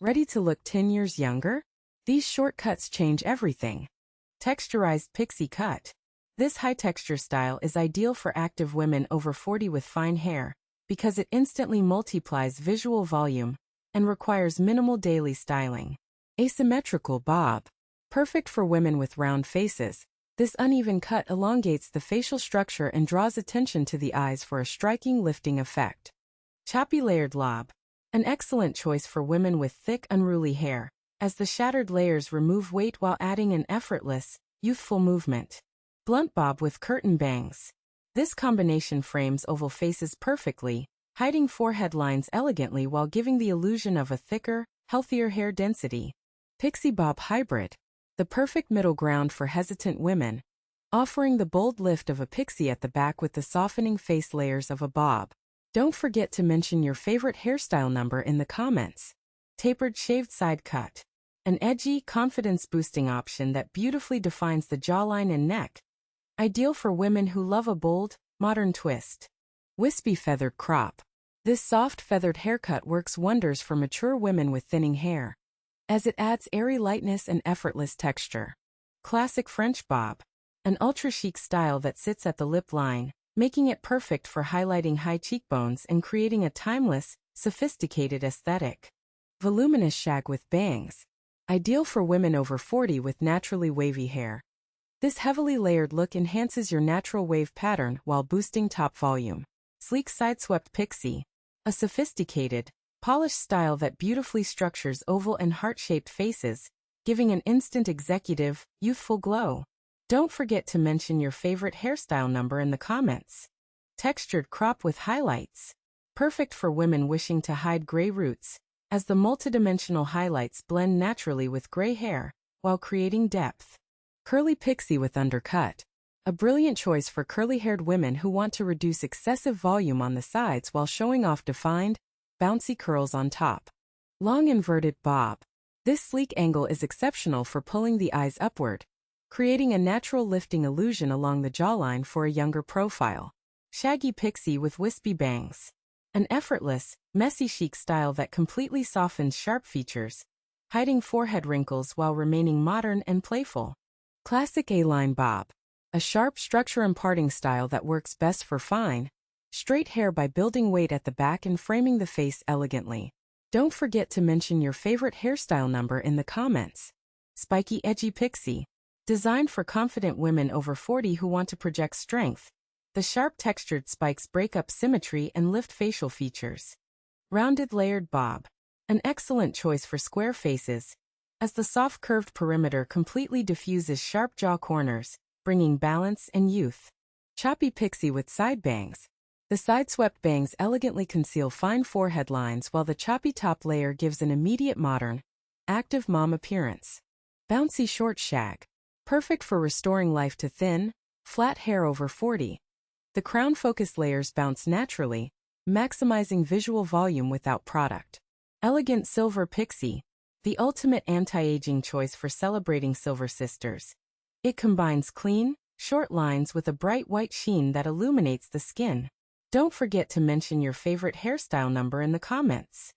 Ready to look 10 years younger? These shortcuts change everything. Texturized Pixie Cut. This high-texture style is ideal for active women over 40 with fine hair because it instantly multiplies visual volume and requires minimal daily styling. Asymmetrical Bob. Perfect for women with round faces. This uneven cut elongates the facial structure and draws attention to the eyes for a striking lifting effect. Choppy Layered Lob. An excellent choice for women with thick, unruly hair, as the shattered layers remove weight while adding an effortless, youthful movement. Blunt Bob with curtain bangs. This combination frames oval faces perfectly, hiding forehead lines elegantly while giving the illusion of a thicker, healthier hair density. Pixie Bob Hybrid. The perfect middle ground for hesitant women, offering the bold lift of a pixie at the back with the softening face layers of a bob. Don't forget to mention your favorite hairstyle number in the comments. Tapered shaved side cut. An edgy, confidence-boosting option that beautifully defines the jawline and neck. Ideal for women who love a bold, modern twist. Wispy feathered crop. This soft feathered haircut works wonders for mature women with thinning hair, as it adds airy lightness and effortless texture. Classic French bob. An ultra-chic style that sits at the lip line, making it perfect for highlighting high cheekbones and creating a timeless, sophisticated aesthetic. Voluminous shag with bangs. Ideal for women over 40 with naturally wavy hair. This heavily layered look enhances your natural wave pattern while boosting top volume. Sleek sideswept pixie. A sophisticated, polished style that beautifully structures oval and heart-shaped faces, giving an instant executive, youthful glow. Don't forget to mention your favorite hairstyle number in the comments. Textured crop with highlights. Perfect for women wishing to hide gray roots, as the multidimensional highlights blend naturally with gray hair, while creating depth. Curly pixie with undercut. A brilliant choice for curly-haired women who want to reduce excessive volume on the sides while showing off defined, bouncy curls on top. Long inverted bob. This sleek angle is exceptional for pulling the eyes upward, creating a natural lifting illusion along the jawline for a younger profile. Shaggy pixie with wispy bangs. An effortless, messy chic style that completely softens sharp features, hiding forehead wrinkles while remaining modern and playful. Classic A-line bob. A sharp structure-imparting style that works best for fine, straight hair by building weight at the back and framing the face elegantly. Don't forget to mention your favorite hairstyle number in the comments. Spiky edgy pixie. Designed for confident women over 40 who want to project strength, the sharp textured spikes break up symmetry and lift facial features. Rounded layered bob. An excellent choice for square faces, as the soft curved perimeter completely diffuses sharp jaw corners, bringing balance and youth. Choppy pixie with side bangs. The side-swept bangs elegantly conceal fine forehead lines while the choppy top layer gives an immediate modern, active mom appearance. Bouncy short shag. Perfect for restoring life to thin, flat hair over 40. The crown-focused layers bounce naturally, maximizing visual volume without product. Elegant silver pixie. The ultimate anti-aging choice for celebrating silver sisters. It combines clean, short lines with a bright white sheen that illuminates the skin. Don't forget to mention your favorite hairstyle number in the comments.